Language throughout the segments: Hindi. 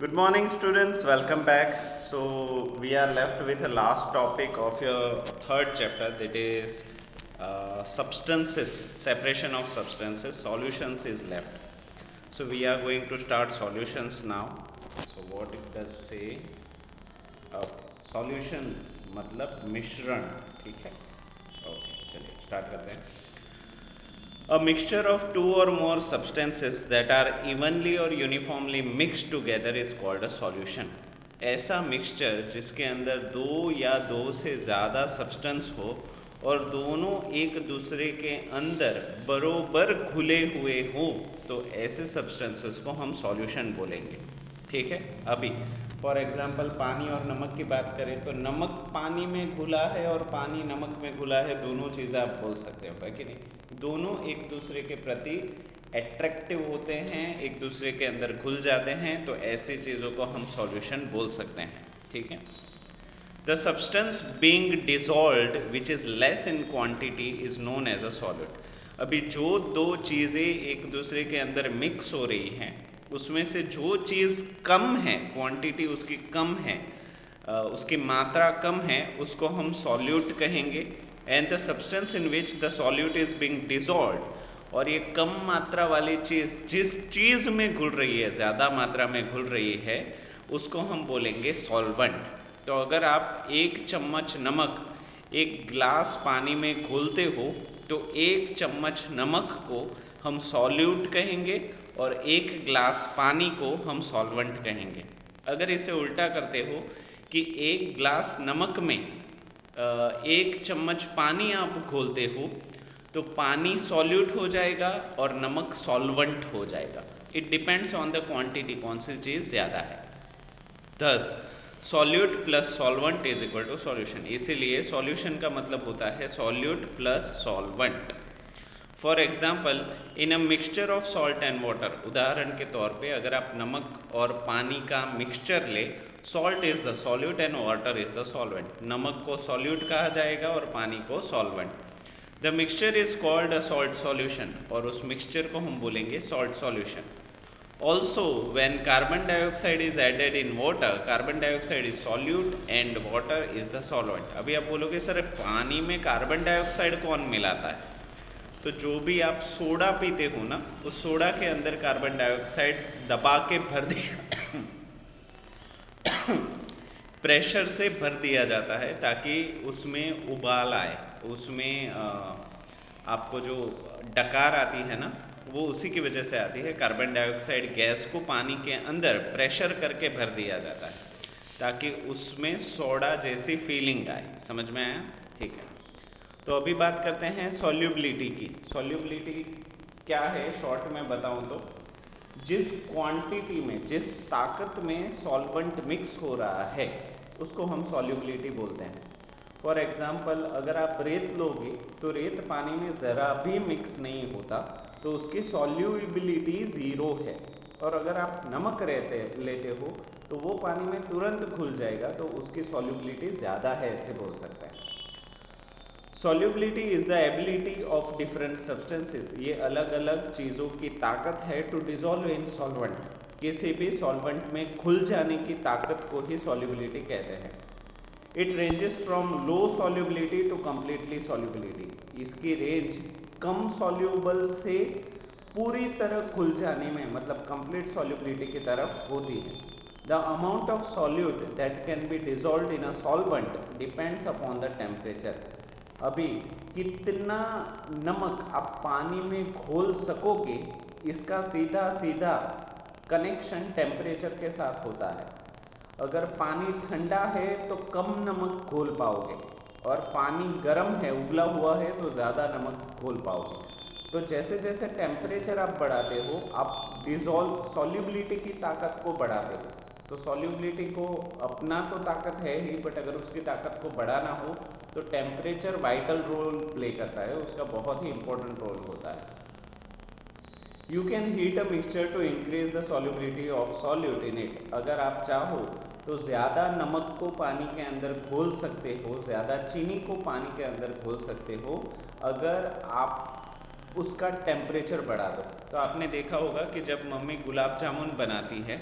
Good morning students, welcome back. So we are left with the last topic of your third chapter, that is substances, separation of substances. Solutions is left. So we are going to start solutions now. So what it does say, solutions मतलब मिश्रण, ठीक है? ओके, चलिए स्टार्ट करते हैं. A mixture of two or more substances that are evenly or uniformly mixed together is called a solution. ऐसा मिक्सचर जिसके अंदर दो या दो से ज़्यादा सब्सटेंस हो और दोनों एक दूसरे के अंदर बरोबर घुले हुए हो, तो ऐसे सब्सटेंसेस को हम सॉल्यूशन बोलेंगे. ठीक है. अभी फॉर एग्जांपल पानी और नमक की बात करें तो नमक पानी में घुला है और पानी नमक में घुला है, दोनों चीज़ें आप बोल सकते हो, है कि नहीं? दोनों एक दूसरे के प्रति एट्रैक्टिव होते हैं, एक दूसरे के अंदर घुल जाते हैं, तो ऐसी चीज़ों को हम सॉल्यूशन बोल सकते हैं. ठीक है. The substance being dissolved which is less in quantity is known as a solute. अभी जो दो चीज़ें एक दूसरे के अंदर मिक्स हो रही हैं, उसमें से जो चीज़ कम है, क्वांटिटी उसकी कम है, उसकी मात्रा कम है, उसको हम सॉल्यूट कहेंगे. And the substance in which the solute is being dissolved, और ये कम मात्रा वाली चीज़ जिस चीज़ में घुल रही है, ज़्यादा मात्रा में घुल रही है, उसको हम बोलेंगे सॉल्वेंट. तो अगर आप एक चम्मच नमक एक गिलास पानी में घोलते हो, तो एक चम्मच नमक को हम सॉल्यूट कहेंगे और एक गिलास पानी को हम सॉल्वेंट कहेंगे. अगर इसे उल्टा करते हो कि एक गिलास नमक में एक चम्मच पानी आप घोलते हो, तो पानी सॉल्यूट हो जाएगा और नमक सॉल्वेंट हो जाएगा. It depends on the quantity, कौन सी चीज़ ज़्यादा है. Thus solute plus solvent is equal to solution. इसीलिए सॉल्यूशन का मतलब होता है solute plus solvent. For example in a mixture of salt and water, उदाहरण के तौर पे अगर आप नमक और पानी का मिक्सचर ले, salt is the solute and water is the solvent. नमक को सॉल्यूट कहा जाएगा और पानी को solvent. The mixture is called a salt solution, और उस मिक्सचर को हम बोलेंगे salt solution. Also, when carbon dioxide is added in water, carbon dioxide is solute and water is the solvent. अभी आप बोलोगे सर पानी में कार्बन डाइऑक्साइड कौन मिलाता है? तो जो भी आप सोडा पीते हो ना, उस सोडा के अंदर कार्बन डाइऑक्साइड दबा के भर दिया प्रेशर से भर दिया जाता है ताकि उसमें उबाल आए, उसमें आपको जो डकार आती है ना, वो उसी की वजह से आती है. कार्बन डाइऑक्साइड गैस को पानी के अंदर प्रेशर करके भर दिया जाता है ताकि उसमें सोडा जैसी फीलिंग आए. समझ में आया? ठीक है. तो अभी बात करते हैं सॉल्युबिलिटी की. सॉल्युबिलिटी क्या है, शॉर्ट में बताऊं तो जिस क्वांटिटी में, जिस ताकत में सॉल्वेंट मिक्स हो रहा है, उसको हम सॉल्युबिलिटी बोलते हैं. फॉर एग्जाम्पल अगर आप रेत लोगे तो रेत पानी में ज़रा भी मिक्स नहीं होता, तो उसकी सॉल्युबिलिटी ज़ीरो है. और अगर आप नमक लेते हो तो वो पानी में तुरंत घुल जाएगा, तो उसकी सॉल्युबिलिटी ज़्यादा है, ऐसे बोल सकते हैं. Solubility is the ability of different substances. ये अलग अलग चीज़ों की ताकत है टू डिजॉल्व इन सॉल्वेंट. किसी भी सॉल्वेंट में घुल जाने की ताकत को ही सॉल्युबिलिटी कहते हैं. It ranges from low solubility to completely solubility. इसकी रेंज कम सॉल्यूबल से पूरी तरह घुल जाने में, मतलब कंप्लीट सॉल्युबिलिटी की तरफ होती है. The amount of solute that can be dissolved in a solvent depends upon the temperature. अभी कितना नमक आप पानी में घोल सकोगे, इसका सीधा सीधा कनेक्शन टेम्परेचर के साथ होता है. अगर पानी ठंडा है तो कम नमक घोल पाओगे, और पानी गर्म है, उबला हुआ है, तो ज़्यादा नमक घोल पाओगे. तो जैसे जैसे टेम्परेचर आप बढ़ाते हो, आप सॉल्युबिलिटी की ताकत को बढ़ाते हो. तो सॉल्युबिलिटी को अपना तो ताकत है ही, बट अगर उसकी ताकत को बढ़ाना हो तो टेम्परेचर वाइटल रोल प्ले करता है, उसका बहुत ही इंपॉर्टेंट रोल होता है. You can heat a mixture to increase the solubility of solute in it. अगर आप चाहो तो ज़्यादा नमक को पानी के अंदर घोल सकते हो, ज़्यादा चीनी को पानी के अंदर घोल सकते हो, अगर आप उसका टेम्परेचर बढ़ा दो. तो आपने देखा होगा कि जब मम्मी गुलाब जामुन बनाती है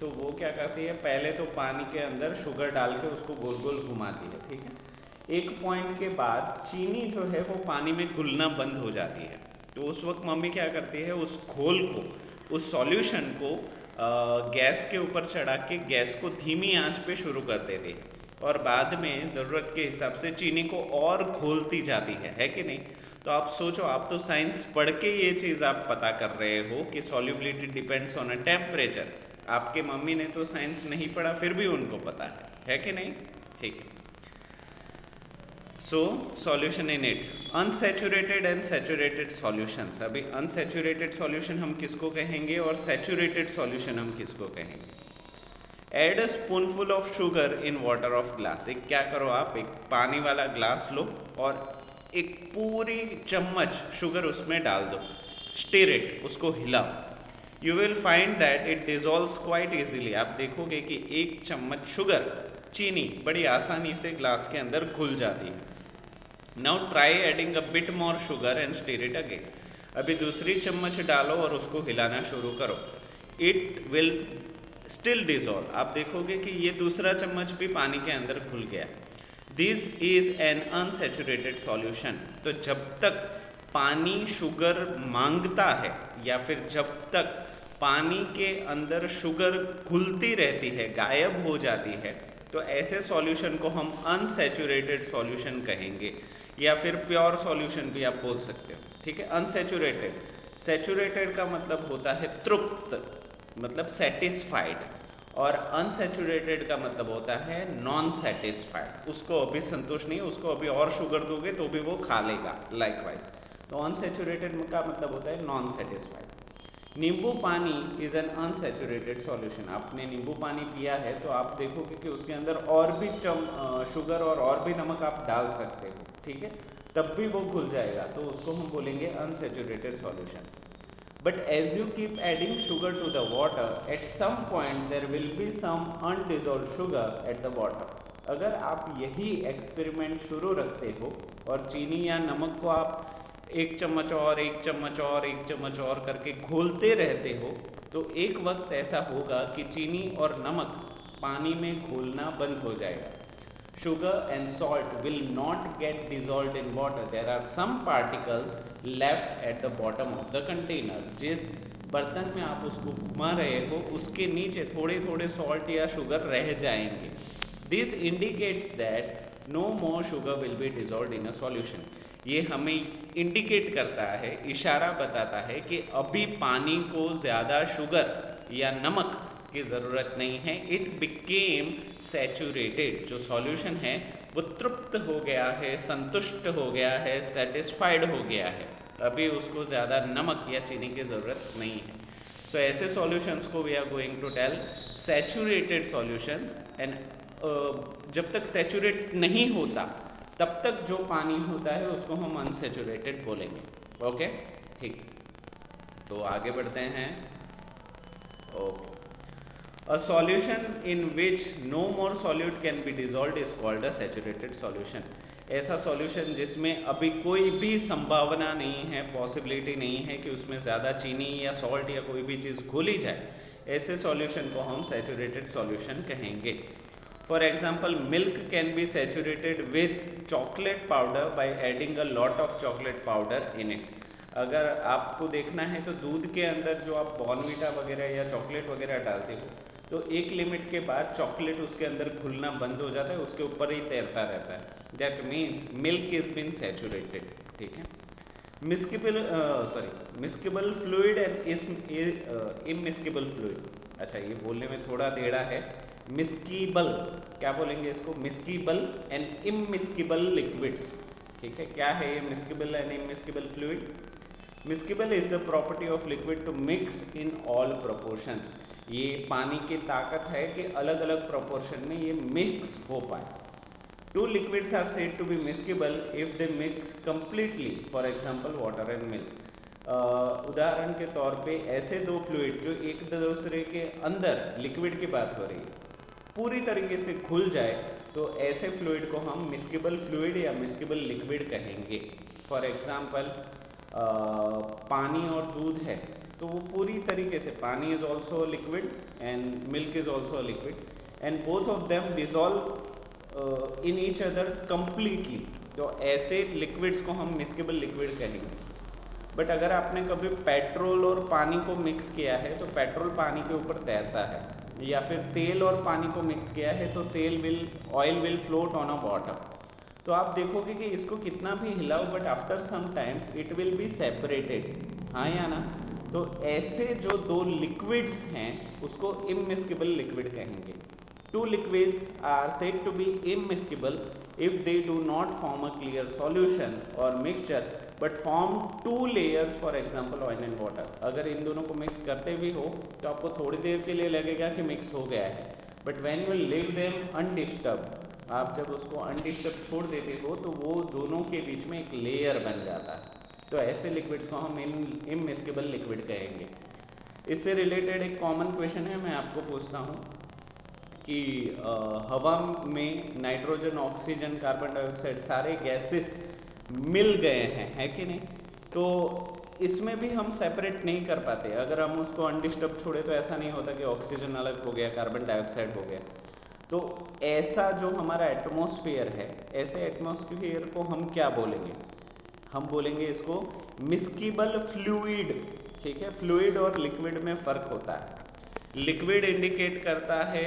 तो वो क्या करती है, पहले तो पानी के अंदर शुगर डाल के उसको गोल गोल घुमाती है, ठीक है। एक पॉइंट के बाद चीनी जो है वो पानी में घुलना बंद हो जाती है, तो उस वक्त मम्मी क्या करती है, उस घोल को, उस सॉल्यूशन को गैस के ऊपर चढ़ा के गैस को धीमी आंच पे शुरू कर देती है, और बाद में ज़रूरत के हिसाब से चीनी को और घोलती जाती है कि नहीं। तो आप सोचो, आप तो साइंस पढ़ के ये चीज़ आप पता कर रहे हो कि solubility depends on a temperature. आपके मम्मी ने तो साइंस नहीं पढ़ा, फिर भी उनको पता है कि नहीं, ठीक है। So solution in it, unsaturated and saturated solutions. अभी अनसैचुरेटेड सॉल्यूशन हम किसको कहेंगे और सैचुरेटेड सॉल्यूशन हम किसको कहेंगे। Add a spoonful of sugar in water of glass. एक क्या करो आप, एक पानी वाला ग्लास लो और एक पूरी चम्मच शुगर उसमें डाल दो, स्टिर इट, उसको हिलाओ। You will find that it dissolves quite easily. आप देखोगे कि एक चम्मच शुगर, चीनी, बड़ी आसानी से ग्लास के अंदर घुल जाती है। Now try adding a bit more sugar and stir it again. अभी दूसरी चम्मच डालो और उसको हिलाना शुरू करो। It will still dissolve. आप देखोगे कि ये दूसरा चम्मच भी पानी के अंदर घुल गया। This is an unsaturated solution. तो जब तक पानी शुगर मांगता है या फिर जब तक पानी के अंदर शुगर घुलती रहती है, गायब हो जाती है, तो ऐसे सॉल्यूशन को हम अनसैचुरेटेड सॉल्यूशन कहेंगे, या फिर प्योर सॉल्यूशन भी आप बोल सकते हो, ठीक है। अनसैचुरेटेड, सैचुरेटेड का मतलब होता है तृप्त, मतलब सेटिस्फाइड, और अनसैचुरेटेड का मतलब होता है नॉन सेटिस्फाइड। उसको अभी संतुष्ट नहीं, उसको अभी और शुगर दोगे तो भी वो खा लेगा, लाइकवाइज। तो अनसैचुरेटेड का मतलब होता है नॉन सेटिस्फाइड। नींबू पानी इज एन अनसैचुरेटेड सॉल्यूशन। आपने नींबू पानी पिया है तो आप देखोगे कि उसके अंदर और भी शुगर और भी नमक आप डाल सकते हो, ठीक है, तब भी वो घुल जाएगा, तो उसको हम बोलेंगे unsaturated solution. But as you keep adding sugar to the water, at some point there will be some undissolved sugar at the bottom. अगर आप यही एक्सपेरिमेंट शुरू रखते हो और चीनी या नमक को आप एक चम्मच और एक चम्मच और एक चम्मच और करके घोलते रहते हो, तो एक वक्त ऐसा होगा कि चीनी और नमक पानी में घोलना बंद हो जाएगा। Sugar and salt will not get dissolved in water. There are some particles left at the bottom of the container. जिस बर्तन में आप उसको घुमा रहे हो उसके नीचे थोड़े थोड़े सॉल्ट या शुगर रह जाएंगे। This indicates that no more sugar will be dissolved in a solution. ये हमें इंडिकेट करता है, इशारा बताता है कि अभी पानी को ज़्यादा शुगर या नमक की ज़रूरत नहीं है। It became saturated. जो सॉल्यूशन है वो तृप्त हो गया है, संतुष्ट हो गया है, सेटिस्फाइड हो गया है, अभी उसको ज़्यादा नमक या चीनी की ज़रूरत नहीं है। सो ऐसे सॉल्यूशंस को we are going to tell saturated solutions. And जब तक सैचुरेट नहीं होता तब तक जो पानी होता है उसको हम अनसैचुरेटेड बोलेंगे, ओके, ठीक। तो आगे बढ़ते हैं। Okay, a solution in which no more solute can be dissolved is called a saturated solution. ऐसा सॉल्यूशन जिसमें अभी कोई भी संभावना नहीं है, पॉसिबिलिटी नहीं है कि उसमें ज़्यादा चीनी या सॉल्ट या कोई भी चीज़ घुली जाए, ऐसे सॉल्यूशन को हम सैचुरेटेड सॉल्यूशन कहेंगे। For example, milk can be saturated with chocolate powder by adding a lot of chocolate powder in it. अगर आपको देखना है तो दूध के अंदर जो आप बॉर्नवीटा वगैरह या चॉकलेट वगैरह डालते हो, तो एक लिमिट के बाद चॉकलेट उसके अंदर घुलना बंद हो जाता है, उसके ऊपर ही तैरता रहता है। That means milk is been saturated, ठीक है। Miscible fluid and immiscible fluid. अच्छा, ये बोलने में थोड़ा टेढ़ा है। मिस्कीबल, क्या बोलेंगे इसको, मिस्कीबल एंड इमिस्केबल लिक्विड्स, ठीक है। क्या है ये miscible and immiscible fluid? Miscible is the property of liquid to mix in all proportions. ये पानी की ताकत है कि अलग अलग प्रोपोर्शन में ये मिक्स हो पाए। Two liquids are said to be miscible if they mix completely, for example water and milk. उदाहरण के तौर पे ऐसे दो फ्लूइड जो एक दूसरे के अंदर, लिक्विड की बात हो रही है, पूरी तरीके से घुल जाए, तो ऐसे फ्लूइड को हम मिस्केबल फ्लूइड या मिस्केबल लिक्विड कहेंगे। फॉर एग्जांपल, पानी और दूध है, तो वो पूरी तरीके से, पानी is also liquid and milk is also liquid and both of them dissolve in each other completely. तो ऐसे लिक्विड्स को हम मिक्सेबल लिक्विड कहेंगे। बट अगर आपने कभी पेट्रोल और पानी को मिक्स किया है तो पेट्रोल पानी के ऊपर तैरता है, या फिर तेल और पानी को मिक्स किया है तो oil will float on a water. तो आप देखोगे कि इसको कितना भी हिलाओ but after some time it will be separated, हाँ या ना। तो ऐसे जो दो लिक्विड्स हैं उसको इमिस्केबल लिक्विड कहेंगे। Two liquids are said to be immiscible if they do not form a clear solution or mixture but form two layers, for example oil and water। अगर इन दोनों को मिक्स करते भी हो तो आपको थोड़ी देर के लिए लगेगा कि मिक्स हो गया है, but when you leave them undisturbed, आप जब उसको अनडिस्टर्ब छोड़ देते हो तो वो दोनों के बीच में एक लेयर बन जाता है। तो ऐसे लिक्विड्स को हम इमिस्केबल लिक्विड कहेंगे। इससे रिलेटेड एक कॉमन क्वेश्चन है, मैं आपको पूछता हूँ कि हवा में नाइट्रोजन, ऑक्सीजन, कार्बन डाइऑक्साइड सारे गैसेस मिल गए हैं, है कि नहीं। तो इसमें भी हम सेपरेट नहीं कर पाते। अगर हम उसको अनडिस्टर्ब छोड़े तो ऐसा नहीं होता कि ऑक्सीजन अलग हो गया, कार्बन डाइऑक्साइड हो गया। तो ऐसा जो हमारा एटमॉस्फेयर है, ऐसे एटमॉस्फेयर को हम क्या बोलेंगे? हम बोलेंगे इसको मिस्केबल फ्लूइड। ठीक है, फ्लूइड और लिक्विड में फर्क होता है। लिक्विड इंडिकेट करता है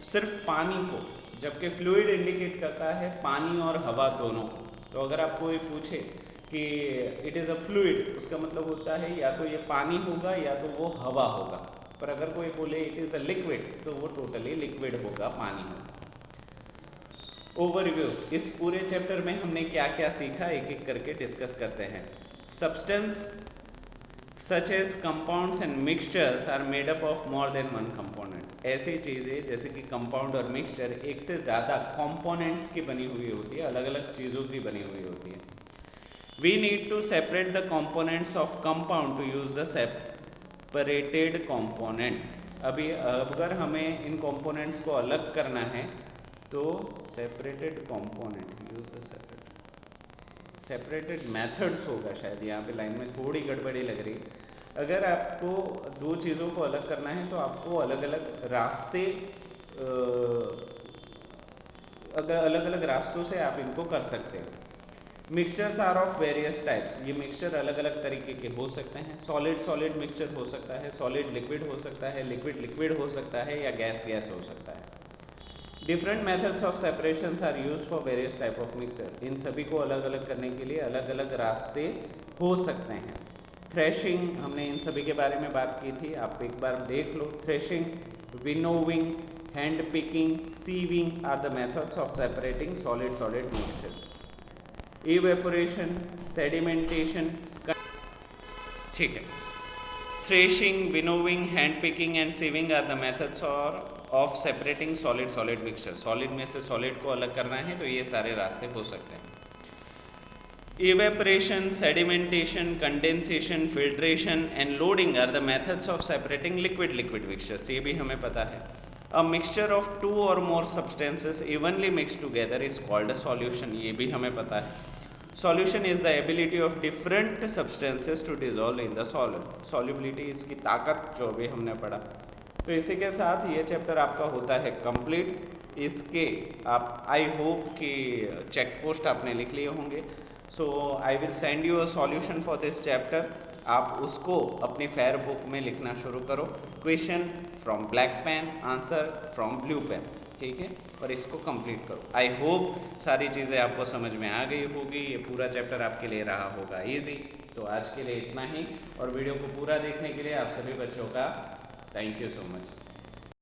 सिर्फ पानी को, जबकि फ्लूइड इंडिकेट करता है पानी और हवा दोनों। तो अगर आपको ये पूछे कि इट इज़ अ फ्लूइड, उसका मतलब होता है या तो ये पानी होगा या तो वो हवा होगा। पर अगर कोई बोले इट इज़ अ लिक्विड तो वो टोटली लिक्विड होगा, पानी होगा। ओवरव्यू, इस पूरे चैप्टर में हमने क्या क्या सीखा एक एक करके डिस्कस करते हैं। Substance such as compounds and mixtures are made up of more than one component। ऐसी चीज़ें जैसे कि कंपाउंड और मिक्सचर एक से ज़्यादा कंपोनेंट्स की बनी हुई होती है, अलग अलग चीज़ों की बनी हुई होती है। We need to separate the components of compound to use the separated component। अभी अगर हमें इन components को अलग करना है तो separated component, use the separated methods होगा शायद, यहाँ पे लाइन में थोड़ी गड़बड़ी लग रही है। अगर आपको दो चीज़ों को अलग करना है तो आपको अलग अलग रास्ते, अगर अलग अलग रास्तों से आप इनको कर सकते हो। Mixtures are of various types, ये मिक्सचर अलग अलग तरीके के हो सकते हैं। सॉलिड सॉलिड मिक्सचर हो सकता है, सॉलिड लिक्विड हो सकता है, लिक्विड लिक्विड हो सकता है, या गैस गैस हो सकता है। Different methods of separations are use for various type of mixture. इन सभी को अलग अलग करने के लिए अलग अलग रास्ते हो सकते हैं। थ्रेशिंग, हमने इन सभी के बारे में बात की थी, आप एक बार देख लो। Threshing, winnowing, hand picking, sieving are the methods of separating solid solid mixtures. Evaporation, sedimentation, ठीक है। Threshing, winnowing, hand picking and sieving are the methods of separating solid solid mixture. Solid में से सॉलिड को अलग करना है तो ये सारे रास्ते हो सकते हैं। Evaporation, sedimentation, condensation, filtration and loading are the methods of separating liquid liquid mixtures. ये भी हमें पता है। अ मिक्सचर ऑफ टू और more substances evenly mix together is called a solution. ये भी हमें पता है। Solution is the ability of different substances to dissolve in the solid. Solubility, इसकी ताकत जो भी हमने पढ़ा। तो इसी के साथ ये चैप्टर आपका होता है कंप्लीट। इसके आप आई होप कि चेक पोस्ट आपने लिख लिए होंगे। So I will send you a solution for this chapter. आप उसको अपनी फेयर बुक में लिखना शुरू करो। Question from black pen, answer from blue pen, ठीक है, और इसको कंप्लीट करो। आई होप सारी चीज़ें आपको समझ में आ गई होगी। ये पूरा चैप्टर आपके लिए रहा होगा इजी। तो आज के लिए इतना ही, और वीडियो को पूरा देखने के लिए आप सभी बच्चों का थैंक यू सो मच।